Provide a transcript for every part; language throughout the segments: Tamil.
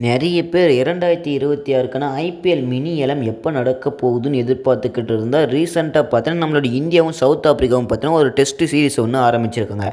நிறைய பேர் 2026க்கான ஐபிஎல் மினி ஏலம் எப்போ நடக்க போகுதுன்னு எதிர்பார்த்துக்கிட்டு இருந்தால் ரீசெண்டாக பார்த்தீங்கன்னா நம்மளோட இந்தியாவும் சவுத் ஆப்பிரிக்காவும் பார்த்தீங்கன்னா ஒரு டெஸ்ட் சீரிஸ் ஒன்று ஆரம்பிச்சிருக்காங்க.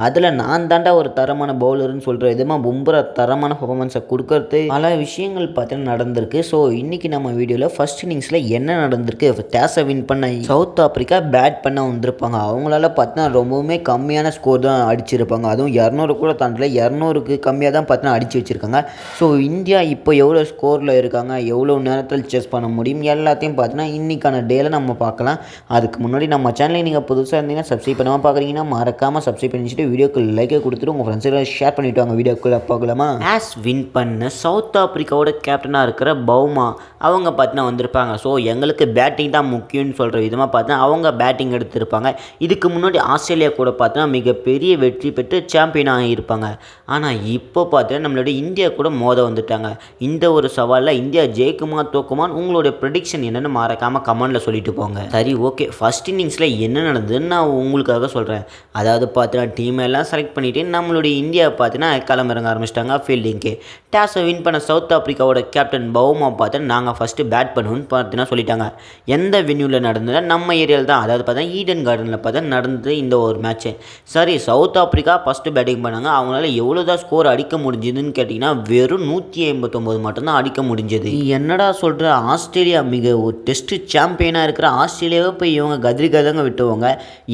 அதில் நான் தாண்டா ஒரு தரமான பவுலர்னு சொல்கிற விதமாக பும்ரா தரமான பர்ஃபார்மன்ஸை கொடுக்கறது பல விஷயங்கள் பார்த்தீங்கன்னா நடந்திருக்கு. ஸோ இன்றைக்கி நம்ம வீடியோவில் ஃபர்ஸ்ட் இன்னிங்ஸில் என்ன நடந்திருக்கு, டேஸை வின் பண்ண சவுத் ஆப்பிரிக்கா பேட் பண்ண வந்திருப்பாங்க. அவங்களால பார்த்தீங்கன்னா ரொம்பவுமே கம்மியான ஸ்கோர் தான் அடிச்சிருப்பாங்க. அதுவும் 200 கூட தாண்டல, 200க்கு கம்மியாக தான் பார்த்தீங்கன்னா அடித்து வச்சுருக்காங்க. ஸோ இந்தியா இப்போ எவ்வளோ ஸ்கோரில் இருக்காங்க, எவ்வளோ நேரத்தில் சேஸ் பண்ண முடியும், எல்லாத்தையும் பார்த்தீங்கன்னா இன்றைக்கான டேயில் நம்ம பார்க்கலாம். அதுக்கு முன்னாடி நம்ம சேனலை நீங்கள் புதுசாக இருந்தீங்கன்னா சப்ஸ்கிரைப் பண்ணாமல் பார்க்குறீங்கன்னா மறக்காமல் சப்ஸ்கிரைப் பண்ணிச்சுட்டு வீடியோக்கு லைக்கை கொடுத்துட்டு உங்கள் ஃப்ரெண்ட்ஸுகளை ஷேர் பண்ணிவிட்டு வாங்க. வீடியோக்குள்ளே பார்க்கலாமா? மேட்ச் வின் பண்ண சவுத் ஆப்பிரிக்காவோட கேப்டனாக இருக்கிற பவுமா அவங்க பார்த்தீங்கன்னா வந்திருப்பாங்க. ஸோ எங்களுக்கு பேட்டிங் தான் முக்கியம்னு சொல்கிற விதமாக பார்த்தீங்கன்னா அவங்க பேட்டிங் எடுத்திருப்பாங்க. இதுக்கு முன்னாடி ஆஸ்திரேலியா கூட பார்த்தீங்கன்னா மிகப்பெரிய வெற்றி பெற்று சாம்பியனாக இருப்பாங்க. ஆனால் இப்போ பார்த்தீங்கன்னா நம்மளோட இந்தியா கூட மோத வந்துட்டாங்க. இந்த ஒரு சவாலில் இந்தியா ஜெயிக்குமா தோக்குமான்னு உங்களுடைய ப்ரெடிக்ஷன் என்னென்னு மறக்காமல் கமெண்டில் சொல்லிட்டு போங்க. சரி, ஓகே. ஃபர்ஸ்ட் இன்னிங்ஸில் என்ன நடந்ததுன்னு நான் உங்களுக்காக சொல்கிறேன். அதாவது பார்த்தீங்கன்னா டீம் எல்லாம் செலக்ட் பண்ணிவிட்டு நம்மளுடைய இந்தியா பார்த்தீங்கன்னா களமிறங்க ஆரம்பிச்சிட்டாங்க ஃபீல்டிங்க்கு. டாஸை வின் பண்ண சவுத் ஆப்பிரிக்காவோட கேப்டன் பவுமா பார்த்தீங்கன்னா நாங்கள் ஃபஸ்ட்டு பேட் பண்ணுவோன்னு பார்த்தீங்கன்னா சொல்லிட்டாங்க. எந்த வென்யூவில் நடந்தது? நம்ம ஏரியாவில் தான். அதாவது பார்த்தீங்கன்னா ஈடன் கார்டனில் பார்த்தீங்கன்னா நடந்தது இந்த ஒரு மேட்ச்சு. சரி, சவுத் ஆப்பிரிக்கா ஃபஸ்ட்டு பேட்டிங் பண்ணாங்க. அவங்களால எவ்வளோ தான் ஸ்கோர் அடிக்க முடிஞ்சுதுன்னு கேட்டிங்கன்னா வெறும் 189 மட்டும்தான் அடிக்க முடிஞ்சது. என்னடா சொல்கிற, ஆஸ்திரேலியா மிக ஒரு டெஸ்ட் சாம்பியனாக இருக்கிற ஆஸ்திரேலியாவை போய் இவங்க கதிரிக்காதங்க விட்டுவாங்க.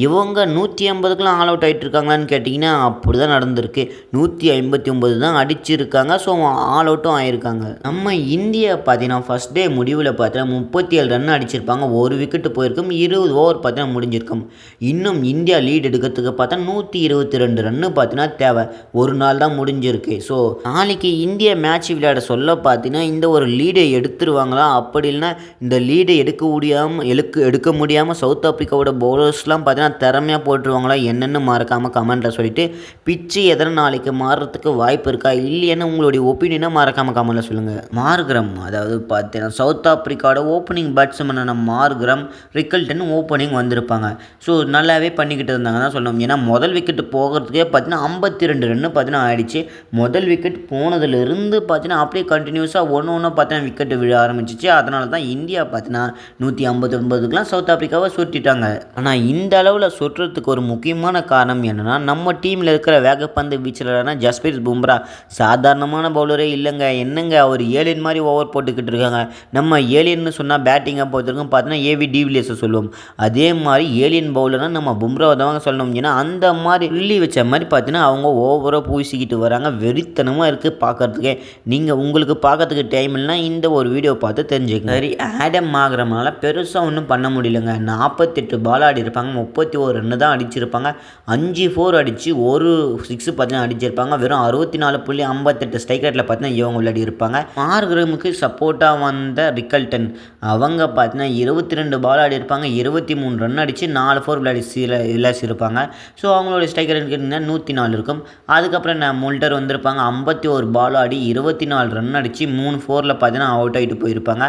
இவங்க 180க்குலாம் ஆல் அவுட் ஆகிட்டு இருக்காங்களான்னு கேட்டிங்கன்னா அப்படி தான் நடந்திருக்கு. 159 தான் அடிச்சிருக்காங்க. ஸோ ஆல் அவுட்டும் ஆகியிருக்காங்க. நம்ம இந்தியா பார்த்தீங்கன்னா ஃபஸ்ட் டே முடிவில் பார்த்தீங்கன்னா 37 ரன் அடிச்சிருப்பாங்க. ஒரு விக்கெட்டு போயிருக்கும், 20 ஓவர் பார்த்தீங்கன்னா முடிஞ்சிருக்கும். இன்னும் இந்தியா லீட் எடுக்கிறதுக்கு பார்த்தா 122 ரன்னு பார்த்தீங்கன்னா தேவை. ஒரு நாள் தான் முடிஞ்சிருக்கு. ஸோ நாளைக்கு இந்தியா மேட்ச் விளையாட சொல்ல பார்த்தீங்கன்னா இந்த ஒரு லீடை எடுத்துருவாங்களா, அப்படி இல்லைன்னா இந்த லீடை எடுக்க முடியாமல் சவுத் ஆப்பிரிக்காவோட பவுலர்ஸ்லாம் பார்த்தீங்கன்னா திறமையாக போட்டுருவாங்களா என்னென்னு மறக்காமல் கமெண்ட்டில் சொல்லிவிட்டு பிச்சு எதனா நாளைக்கு மாறுறதுக்கு வாய்ப்பு இருக்கா இல்லையான்னு உங்களுடைய ஒப்பீனியனை மறக்காமல் கமெண்ட்டில் சொல்லுங்கள். மார்க்ரம், அதாவது பார்த்தீங்கன்னா சவுத் ஆப்பிரிக்காவோட ஓப்பனிங் பேட்ஸ்மேனான மார்க்ரம், ரிக்கல்டன் ஓப்பனிங் வந்திருப்பாங்க. ஸோ நல்லாவே பண்ணிக்கிட்டு இருந்தாங்க தான் சொல்லணும். ஏன்னா முதல் விக்கெட்டு போகிறதுக்கே பார்த்தீங்கன்னா 52 ரன்னு பார்த்தீங்கன்னா ஆயிடுச்சு. முதல் விக்கெட் போனதுலேருந்து பார்த்தீங்கன்னா அப்படியே கண்டினியூஸாக ஒன்று பார்த்தீங்கன்னா விக்கெட்டு விழ ஆரம்பிச்சிச்சு. அதனால தான் இந்தியா பார்த்தீங்கன்னா 159க்குலாம் சவுத் ஆப்பிரிக்காவை சுட்டிட்டாங்க. ஆனால் இந்த அளவில் சுட்டுறதுக்கு ஒரு முக்கியமான காரணம் என்னென்னா நம்ம டீமில் இருக்கிற வேகப்பந்து வீச்சரான ஜஸ்பிரித் பும்ரா சாதாரணமான பவுலரே இல்லைங்க. என்னங்க அவர் ஏலியன் மாதிரி ஓவர் போட்டுக்கிட்டு இருக்காங்க. நம்ம ஏலியன்னு சொன்னால் பேட்டிங்கை பொறுத்தவரைக்கும் பார்த்தீங்கன்னா ஏவி டிவிலியர்ஸை சொல்லுவோம். அதே மாதிரி ஏலியன் பவுலர்னால் நம்ம பும்ராவை தான் சொல்லணும். ஏன்னா அந்த மாதிரி உள்ளி வச்ச மாதிரி பார்த்தீங்கன்னா அவங்க ஓவராக பூசிக்கிட்டு வராங்க. வெறித்தனமாக இருக்குது பார்க்குறதுக்கே. நீங்கள் உங்களுக்கு பார்க்கறதுக்கு டைம் இல்லைனா இந்த ஒரு வீடியோ பார்த்து தெரிஞ்சுக்கங்க. சரி, ஆடம் மார்க்ரம்னால பெருசாக ஒன்றும் பண்ண முடியலங்க. 48 பால் ஆடி இருப்பாங்க, 31 ரன்னு தான் அடிச்சிருப்பாங்க. 5 4 அடித்து ஒரு 6 பார்த்தீங்கன்னா அடிச்சிருப்பாங்க. வெறும் 64.58 ஸ்ட்ரைக் ரேட்டில் பார்த்தீங்கன்னா இவங்க விளையாடி இருப்பாங்க. மார்க்ரமுக்கு சப்போர்ட்டாக வந்த ரிக்கல்டன் அவங்க பார்த்தீங்கன்னா 22 பால் ஆடி இருப்பாங்க, 23 ரன் அடித்து 4 4 விளையாடிருப்பாங்க. ஸோ அவங்களோட ஸ்ட்ரைக் ரேட் 104 இருக்கும். அதுக்கப்புறம் முல்டர் வந்திருப்பாங்க, 51 பால் ஆடி 24 ரன் அடித்து 3 4ல் பார்த்தீங்கன்னா அவுட் ஆகிட்டு போயிருப்பாங்க.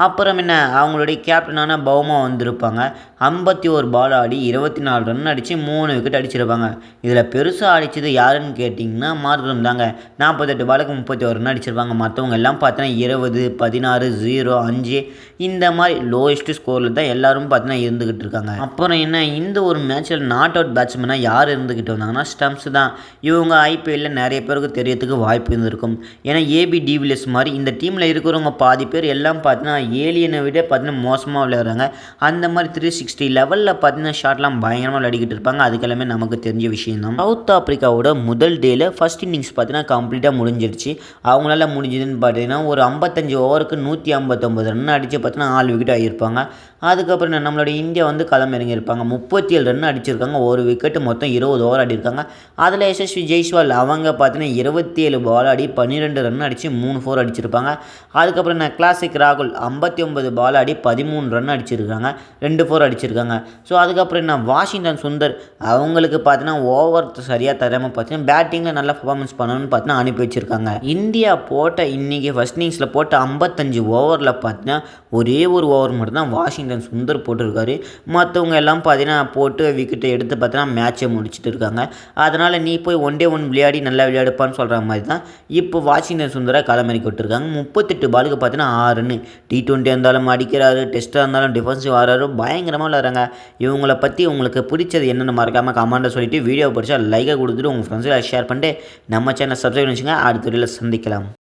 அப்புறம் அவங்களுடைய கேப்டனான பவுமா வந்திருப்பாங்க, 51 பால் ஆடி 24 ரன் அடித்து 3 விக்கெட் அடிச்சிருப்பாங்க. இதில் பெருசாக அடித்தது யாருன்னு கேட்டிங்கன்னா மார்க்ரம் தாங்க. 48 பாலுக்கு 31 ரன் அடிச்சிருப்பாங்க. மற்றவங்க எல்லாம் பார்த்தீங்கன்னா 20 16 0 5 இந்த மாதிரி லோயஸ்ட் ஸ்கோரில் தான் எல்லோரும் பார்த்தீங்கன்னா இருந்துக்கிட்டு இருக்காங்க. அப்புறம் இந்த ஒரு மேட்ச்சில் நாட் அவுட் பேட்ஸ்மேனாக யார் இருந்துக்கிட்டு வந்தாங்கன்னா ஸ்டம்ப்ஸ் தான். இவங்க ஐபிஎல்லில் நிறைய பேருக்கு தெரியறதுக்கு வாய்ப்பு இருந்திருக்கும். ஏன்னா ஏபி டிவிலியர்ஸ் மாதிரி இந்த டீமில் இருக்கிறவங்க பாதி பேர் எல்லாம் பார்த்தீங்கன்னா ஏலியனை விட பார்த்தீங்கன்னா மோசமாக விளையாடுறாங்க. அந்த மாதிரி 360 லெவலில் பார்த்தீங்கன்னா ஷாட்லாம் பயங்கரமாக விளையாடிக்கிட்டு இருப்பாங்க. அதுக்கெல்லாமே நமக்கு தெரிஞ்ச விஷயம் தான். சவுத் ஆப்பிரிக்காவோட முதல் டேயில் ஃபர்ஸ்ட் இன்னிங்ஸ் பார்த்தீங்கன்னா கம்ப்ளீட்டாக முடிஞ்சிருச்சு. அவங்களால முடிஞ்சதுன்னு பார்த்தீங்கன்னா ஒரு 55 ஓவருக்கு 159 ரன் அடித்து பார்த்தீங்கன்னா 4 விக்கெட் ஆகியிருப்பாங்க. அதுக்கப்புறம் நம்மளோட இந்தியா வந்து களம் இறங்கியிருப்பாங்க. 37 ரன் அடிச்சிருக்காங்க, ஒரு விக்கெட்டு, மொத்தம் 20 ஓவர் ஆடிருக்காங்க. அதில் எஸ்எஸ்வி ஜெய்ஸ்வால் அவங்க பார்த்தீங்கன்னா 27 பால் ஆடி 12 ரன் அடித்து 3 4 அடிச்சிருப்பாங்க. அதுக்கப்புறம் கிளாசிக் ராகுல் 59 பால் ஆடி 13 ரன் அடிச்சிருக்காங்க, 2 4 அடிச்சிருக்காங்க. ஸோ அதுக்கப்புறம் வாஷிங்டன் சுந்தர் அவங்களுக்கு பார்த்தீங்கன்னா ஓவர் சரியாக தராமல் பார்த்தீங்கன்னா பேட்டிங்கில் நல்லா பர்ஃபார்மன்ஸ் பண்ணணும்னு பார்த்தீங்கன்னா அனுப்பி வச்சுருக்காங்க. இந்தியா போட்ட இன்றைக்கி ஃபஸ்ட் இன்னிங்ஸில் போட்ட 55 ஓவரில் பார்த்தீங்கன்னா ஒரே ஒரு ஓவர் மட்டும் தான் வாஷிங்டன் சுந்தர் போட்டிருக்காரு. மற்றவங்க எல்லாம் பார்த்தீங்கன்னா போட்டு விக்கெட்டை எடுத்து பார்த்தீங்கன்னா மேட்சை முடிச்சுட்டு இருக்காங்க. அதனால் நீ போய் ஒன் டே ஒன் விளையாடி நல்லா விளையாடுப்பான்னு சொல்கிற மாதிரி தான் இப்போ வாஷிங்டன் சுந்தரா களமிறக்கி விட்டுருக்காங்க. 38 பாலுக்கு பார்த்தீங்கன்னா 6 ரன்னு. T20 இருந்தாலும் அடிக்கிறாரு, டெஸ்ட்டாக இருந்தாலும் டிஃபென்சிவ் ஆடுறாரு, பயங்கரமாக விளையாடுறாங்க. இவங்கள பற்றி உங்களுக்கு பிடிச்சது என்னென்னு மறக்காமல் கமெண்ட்டில் சொல்லிவிட்டு வீடியோ பிடிச்சா லைக்கை கொடுத்துட்டு உங்கள் ஃப்ரெண்ட்ஸுக்கு ஷேர் பண்ணிட்டு நம்ம சேனலை சப்ஸ்கிரைப் பண்ணி வச்சுங்க. அடுத்த வீடியோவில் சந்திக்கலாம்.